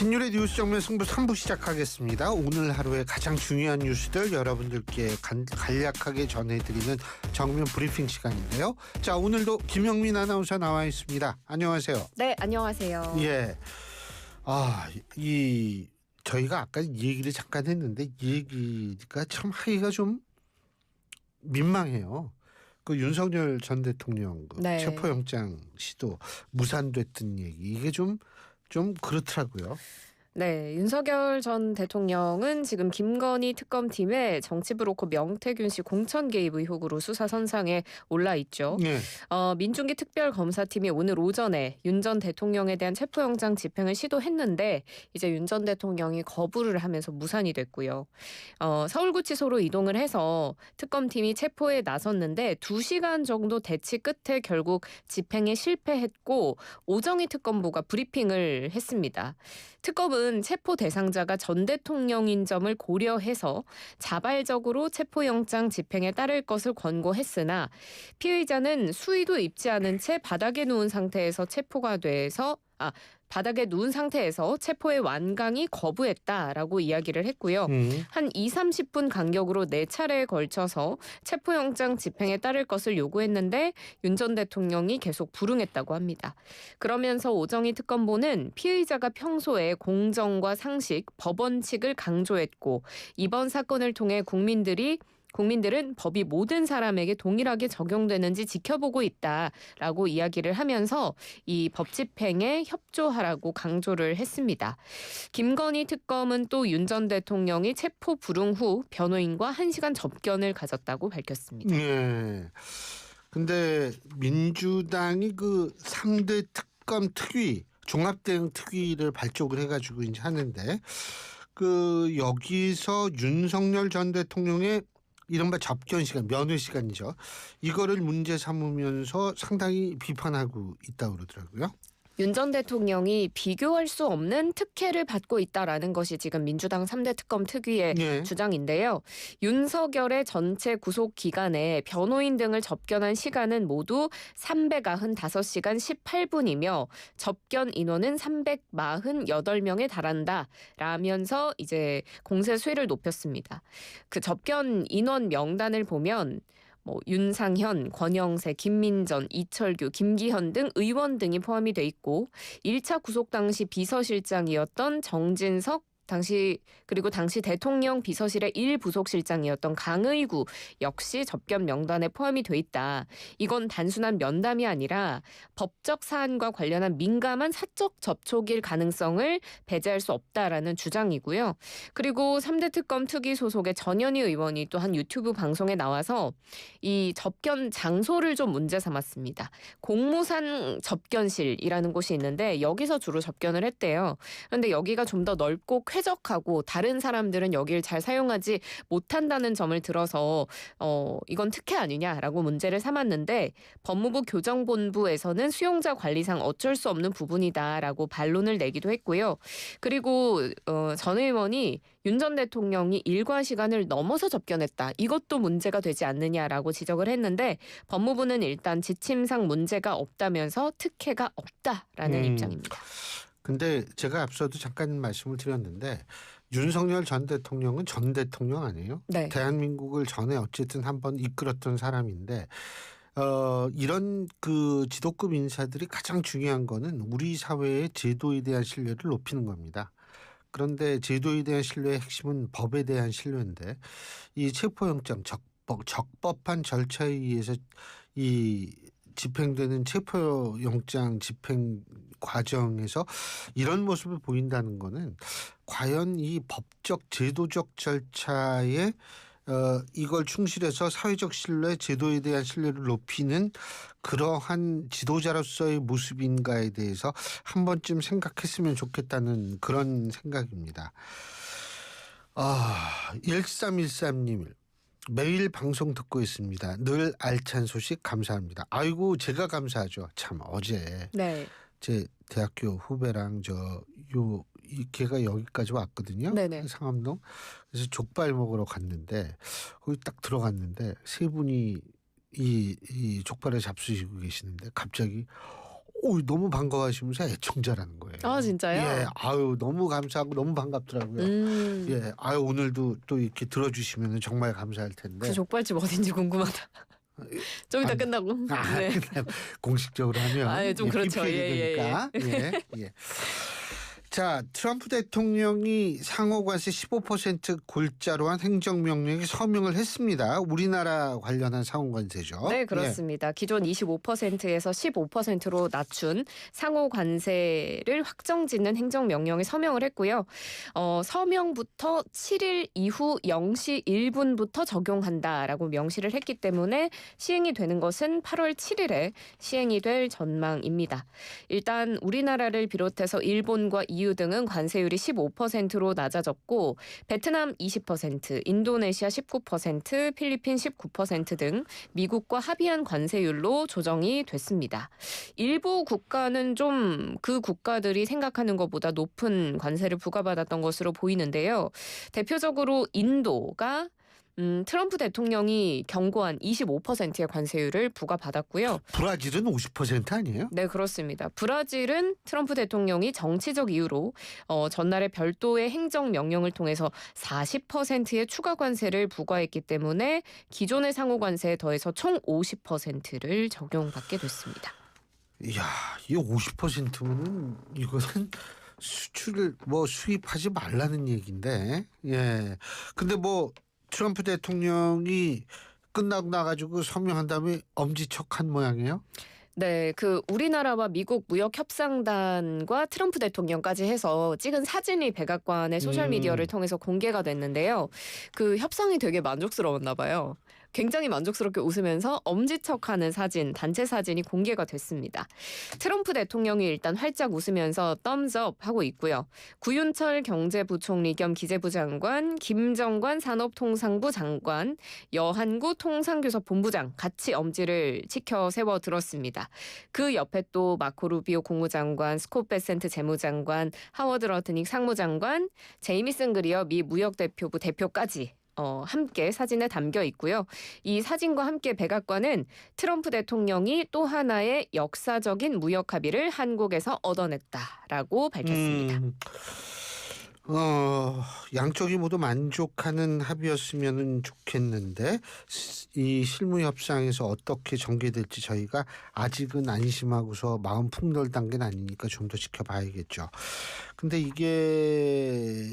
신율의 뉴스 정면 승부 3부 시작하겠습니다. 오늘 하루의 가장 중요한 뉴스들 여러분들께 간략하게 전해드리는 정면 브리핑 시간인데요. 자, 오늘도 김영민 아나운서 나와 있습니다. 안녕하세요. 네, 안녕하세요. 예. 저희가 아까 이 얘기를 잠깐 했는데 이 얘기가 참 하기가 좀 민망해요. 그 윤석열 전 대통령 네. 체포영장 시도 무산됐던 얘기, 이게 좀 그렇더라고요. 네, 윤석열 전 대통령은 지금 김건희 특검팀의 정치브로커 명태균 씨 공천 개입 의혹으로 수사 선상에 올라 있죠. 네. 민중기 특별검사팀이 오늘 오전에 윤 전 대통령에 대한 체포영장 집행을 시도했는데 이제 윤 전 대통령이 거부를 하면서 무산이 됐고요. 서울구치소로 이동을 해서 특검팀이 체포에 나섰는데 2시간 정도 대치 끝에 결국 집행에 실패했고 오정희 특검보가 브리핑을 했습니다. 특검은 체포 대상자가 전 대통령인 점을 고려해서 자발적으로 체포영장 집행에 따를 것을 권고했으나 피의자는 수의도 입지 않은 채 바닥에 누운 상태에서 체포의 완강히 거부했다라고 이야기를 했고요. 한 20-30분 간격으로 4차례에 걸쳐서 체포영장 집행에 따를 것을 요구했는데 윤 전 대통령이 계속 불응했다고 합니다. 그러면서 오정희 특검보는 피의자가 평소에 공정과 상식, 법원칙을 강조했고 이번 사건을 통해 국민들은 법이 모든 사람에게 동일하게 적용되는지 지켜보고 있다라고 이야기를 하면서 이 법 집행에 협조하라고 강조를 했습니다. 김건희 특검은 또 윤 전 대통령이 체포 불응 후 변호인과 1시간 접견을 가졌다고 밝혔습니다. 네. 근데 민주당이 그 3대 특검 특위, 종합대응 특위를 발족을 해가지고 이제 하는데 여기서 윤석열 전 대통령의 이른바 접견 시간, 면회 시간이죠. 이거를 문제 삼으면서 상당히 비판하고 있다고 그러더라고요. 윤 전 대통령이 비교할 수 없는 특혜를 받고 있다라는 것이 지금 민주당 3대 특검 특위의 주장인데요. 윤석열의 전체 구속 기간에 변호인 등을 접견한 시간은 모두 395시간 18분이며 접견 인원은 348명에 달한다 라면서 이제 공세 수위를 높였습니다. 그 접견 인원 명단을 보면 윤상현, 권영세, 김민전, 이철규, 김기현 등 의원 등이 포함이 돼 있고 1차 구속 당시 비서실장이었던 정진석 그리고 당시 대통령 비서실의 1부속실장이었던 강의구 역시 접견 명단에 포함이 돼 있다. 이건 단순한 면담이 아니라 법적 사안과 관련한 민감한 사적 접촉일 가능성을 배제할 수 없다라는 주장이고요. 그리고 3대 특검 특위 소속의 전현희 의원이 또 한 유튜브 방송에 나와서 이 접견 장소를 좀 문제 삼았습니다. 공무산 접견실이라는 곳이 있는데 여기서 주로 접견을 했대요. 그런데 여기가 좀 더 넓고 쾌적하고 다른 사람들은 여기를 잘 사용하지 못한다는 점을 들어서 이건 특혜 아니냐라고 문제를 삼았는데 법무부 교정본부에서는 수용자 관리상 어쩔 수 없는 부분이다라고 반론을 내기도 했고요. 그리고 전 의원이 윤 전 대통령이 일과 시간을 넘어서 접견했다. 이것도 문제가 되지 않느냐라고 지적을 했는데 법무부는 일단 지침상 문제가 없다면서 특혜가 없다라는 입장입니다. 근데 제가 앞서도 잠깐 말씀을 드렸는데 윤석열 전 대통령은 전 대통령 아니에요? 네. 대한민국을 전에 어쨌든 한번 이끌었던 사람인데 이런 그 지도급 인사들이 가장 중요한 거는 우리 사회의 제도에 대한 신뢰를 높이는 겁니다. 그런데 제도에 대한 신뢰의 핵심은 법에 대한 신뢰인데 이 체포영장 적법한 절차에 의해서 이 집행되는 체포영장 집행 과정에서 이런 모습을 보인다는 것은 과연 이 법적 제도적 절차에 이걸 충실해서 사회적 신뢰, 제도에 대한 신뢰를 높이는 그러한 지도자로서의 모습인가에 대해서 한 번쯤 생각했으면 좋겠다는 그런 생각입니다. 1313님. 매일 방송 듣고 있습니다. 늘 알찬 소식 감사합니다. 아이고, 제가 감사하죠. 참, 어제 제 대학교 후배랑 걔가 여기까지 왔거든요. 네네. 상암동. 그래서 족발 먹으러 갔는데 거기 딱 들어갔는데 세 분이 이 족발을 잡수시고 계시는데 갑자기 너무 반가워하시면서 애청자라는 거예요. 아 진짜요? 예, 아유 너무 감사하고 너무 반갑더라고요. 예, 아유 오늘도 또 이렇게 들어주시면 정말 감사할 텐데. 그 족발집 어딘지 궁금하다. 좀 이따 끝나고. 네. 공식적으로 하면 좀 그렇죠. 되니까. 예. 자, 트럼프 대통령이 상호관세 15% 골자로 한 행정명령에 서명을 했습니다. 우리나라 관련한 상호관세죠. 네, 그렇습니다. 기존 25%에서 15%로 낮춘 상호관세를 확정짓는 행정명령에 서명을 했고요. 서명부터 7일 이후 0시 1분부터 적용한다라고 명시를 했기 때문에 시행이 되는 것은 8월 7일에 시행이 될 전망입니다. 일단 우리나라를 비롯해서 일본과 EU 등은 관세율이 15%로 낮아졌고 베트남 20%, 인도네시아 19%, 필리핀 19% 등 미국과 합의한 관세율로 조정이 됐습니다. 일부 국가는 좀 그 국가들이 생각하는 것보다 높은 관세를 부과받았던 것으로 보이는데요. 대표적으로 인도가 트럼프 대통령이 경고한 25%의 관세율을 부과받았고요. 브라질은 50% 아니에요? 네, 그렇습니다. 브라질은 트럼프 대통령이 정치적 이유로 전날에 별도의 행정명령을 통해서 40%의 추가 관세를 부과했기 때문에 기존의 상호관세에 더해서 총 50%를 적용받게 됐습니다. 이야, 이 50%면은 이거는 수출을 수입하지 말라는 얘기인데. 예. 근데 트럼프 대통령이 끝나고 나가지고 서명한 다음에 엄지척한 모양이에요? 네, 우리나라와 미국 무역협상단과 트럼프 대통령까지 해서 찍은 사진이 백악관의 소셜미디어를 통해서 공개가 됐는데요. 그 협상이 되게 만족스러웠나 봐요. 굉장히 만족스럽게 웃으면서 엄지척하는 사진, 단체 사진이 공개가 됐습니다. 트럼프 대통령이 일단 활짝 웃으면서 thumbs up 하고 있고요. 구윤철 경제부총리 겸 기재부 장관, 김정관 산업통상부 장관, 여한구 통상교섭본부장 같이 엄지를 치켜 세워 들었습니다. 그 옆에 또 마코 루비오 국무장관, 스콧 베센트 재무장관, 하워드 러트닉 상무장관, 제이미슨 그리어 미 무역대표부 대표까지 함께 사진에 담겨 있고요. 이 사진과 함께 백악관은 트럼프 대통령이 또 하나의 역사적인 무역 합의를 한국에서 얻어냈다라고 밝혔습니다. 양쪽이 모두 만족하는 합의였으면 좋겠는데 이 실무 협상에서 어떻게 전개될지 저희가 아직은 안심하고서 마음 풍덩 단계는 아니니까 좀 더 지켜봐야겠죠. 근데 이게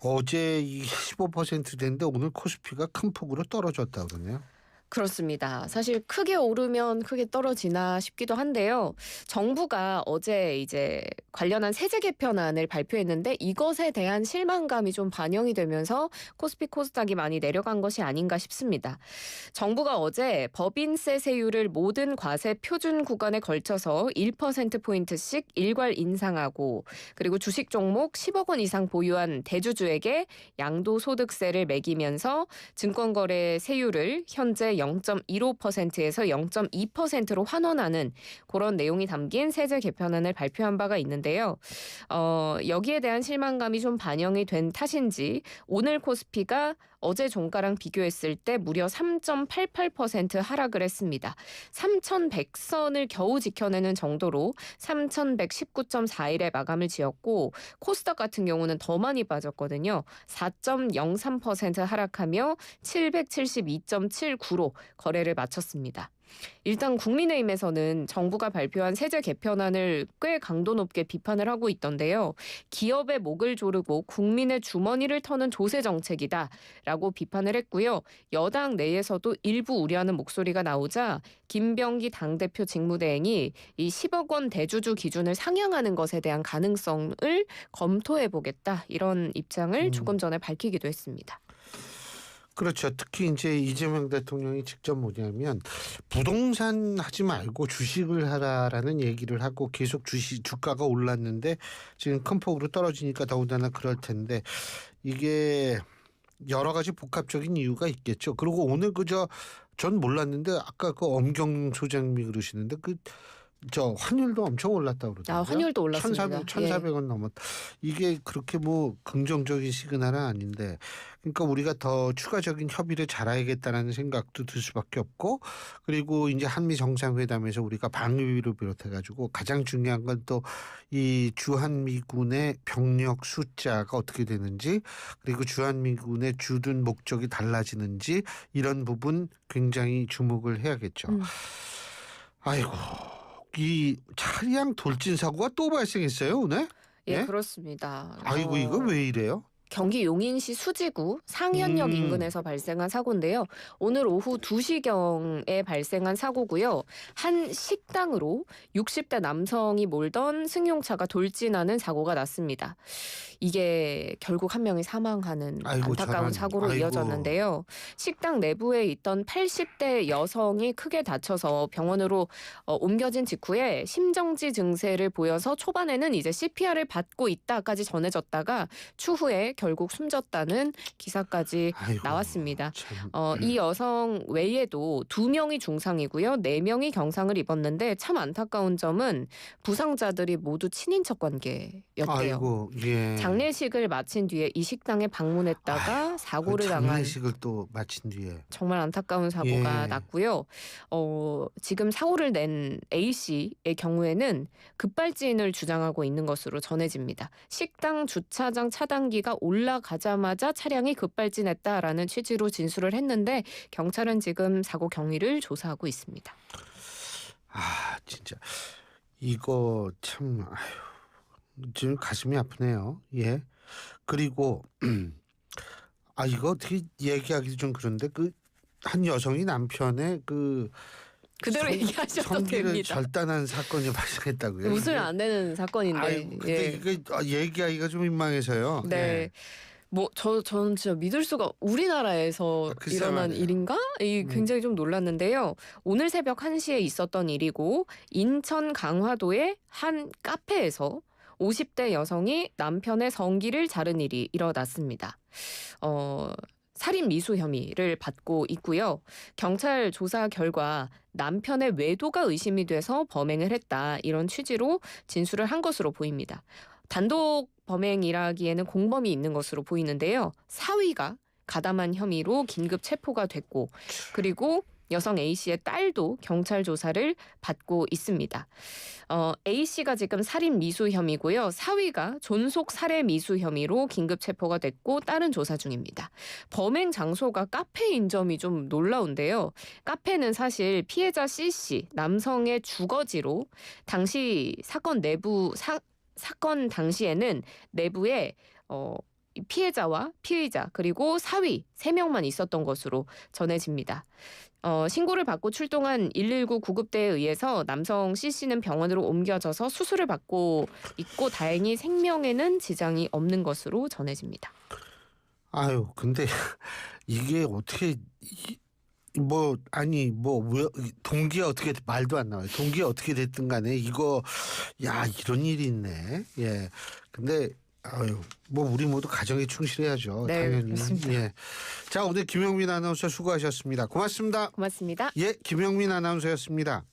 어제 이 15% 됐는데 오늘 코스피가 큰 폭으로 떨어졌다고 그러네요. 그렇습니다. 사실 크게 오르면 크게 떨어지나 싶기도 한데요. 정부가 어제 이제 관련한 세제 개편안을 발표했는데 이것에 대한 실망감이 좀 반영이 되면서 코스피 코스닥이 많이 내려간 것이 아닌가 싶습니다. 정부가 어제 법인세 세율을 모든 과세 표준 구간에 걸쳐서 1%포인트씩 일괄 인상하고 그리고 주식 종목 10억 원 이상 보유한 대주주에게 양도소득세를 매기면서 증권거래 세율을 현재 0.15%에서 0.2%로 환원하는 그런 내용이 담긴 세제 개편안을 발표한 바가 있는데요. 여기에 대한 실망감이 좀 반영이 된 탓인지 오늘 코스피가 어제 종가랑 비교했을 때 무려 3.88% 하락을 했습니다. 3,100선을 겨우 지켜내는 정도로 3,119.41에 마감을 지었고 코스닥 같은 경우는 더 많이 빠졌거든요. 4.03% 하락하며 772.79로 거래를 마쳤습니다. 일단 국민의힘에서는 정부가 발표한 세제 개편안을 꽤 강도 높게 비판을 하고 있던데요. 기업의 목을 조르고 국민의 주머니를 터는 조세 정책이다라고 비판을 했고요. 여당 내에서도 일부 우려하는 목소리가 나오자 김병기 당대표 직무대행이 이 10억 원 대주주 기준을 상향하는 것에 대한 가능성을 검토해보겠다 이런 입장을 조금 전에 밝히기도 했습니다. 그렇죠. 특히 이제 이재명 대통령이 직접 뭐냐면 부동산 하지 말고 주식을 하라라는 얘기를 하고 계속 주가가 올랐는데 지금 큰 폭으로 떨어지니까 더군다나 그럴 텐데 이게 여러 가지 복합적인 이유가 있겠죠. 그리고 오늘 전 몰랐는데 아까 그 엄경 소장님이 그러시는데 저 환율도 엄청 올랐다고 그러더라고요. 환율도 올랐습니다. 1,400원 넘었. 이게 그렇게 뭐 긍정적인 시그널은 아닌데, 그러니까 우리가 더 추가적인 협의를 잘해야겠다는 생각도 들 수밖에 없고, 그리고 이제 한미 정상회담에서 우리가 방위비를 비롯해가지고 가장 중요한 건 또 이 주한미군의 병력 숫자가 어떻게 되는지, 그리고 주한미군의 주둔 목적이 달라지는지 이런 부분 굉장히 주목을 해야겠죠. 아이고. 이 차량 돌진 사고가 또 발생했어요 오늘? 예, 그렇습니다. 아이고 이거 왜 이래요? 경기 용인시 수지구 상현역 인근에서 발생한 사고인데요. 오늘 오후 2시경에 발생한 사고고요. 한 식당으로 60대 남성이 몰던 승용차가 돌진하는 사고가 났습니다. 이게 결국 한 명이 사망하는 안타까운 사고로 이어졌는데요. 식당 내부에 있던 80대 여성이 크게 다쳐서 병원으로 옮겨진 직후에 심정지 증세를 보여서 초반에는 이제 CPR을 받고 있다까지 전해졌다가 추후에 결국 숨졌다는 기사까지 나왔습니다. 이 여성 외에도 2명이 중상이고요. 4명이 경상을 입었는데 참 안타까운 점은 부상자들이 모두 친인척 관계였대요. 장례식을 마친 뒤에 이 식당에 방문했다가 사고를 당한. 장례식을 또 마친 뒤에. 정말 안타까운 사고가 났고요. 지금 사고를 낸 A씨의 경우에는 급발진을 주장하고 있는 것으로 전해집니다. 식당 주차장 차단기가 올라가자마자 차량이 급발진했다라는 취지로 진술을 했는데 경찰은 지금 사고 경위를 조사하고 있습니다. 진짜 이거 참 지금 가슴이 아프네요. 예. 그리고 이거 어떻게 얘기하기도 좀 그런데 한 여성이 남편의 그대로 얘기하셔도 됩니다. 성기를 절단한 사건이 발생했다고요. 웃으면 안 되는 사건인데. 근데 이게 얘기하기가 좀 민망해서요. 네. 저는 진짜 믿을 수가 우리나라에서 일어난 일인가? 굉장히 좀 놀랐는데요. 오늘 새벽 1시에 있었던 일이고 인천 강화도의 한 카페에서 50대 여성이 남편의 성기를 자른 일이 일어났습니다. 살인 미수 혐의를 받고 있고요. 경찰 조사 결과 남편의 외도가 의심이 돼서 범행을 했다. 이런 취지로 진술을 한 것으로 보입니다. 단독 범행이라기에는 공범이 있는 것으로 보이는데요. 사위가 가담한 혐의로 긴급 체포가 됐고 그리고 여성 A씨의 딸도 경찰 조사를 받고 있습니다. A씨가 지금 살인 미수 혐의고요. 사위가 존속 살해 미수 혐의로 긴급 체포가 됐고 딸은 조사 중입니다. 범행 장소가 카페인 점이 좀 놀라운데요. 카페는 사실 피해자 C씨 남성의 주거지로 당시 사건 당시에는 내부에 피해자와 피의자 그리고 사위 3명만 있었던 것으로 전해집니다. 신고를 받고 출동한 119 구급대에 의해서 남성 C씨는 병원으로 옮겨져서 수술을 받고 있고 다행히 생명에는 지장이 없는 것으로 전해집니다. 근데 이게 어떻게 왜 동기가 어떻게 말도 안 나와요. 동기가 어떻게 됐든 간에 이런 일이 있네. 예. 근데 우리 모두 가정에 충실해야죠. 네, 당연히. 그렇습니다. 예. 자, 오늘 김영민 아나운서 수고하셨습니다. 고맙습니다. 고맙습니다. 예, 김영민 아나운서였습니다.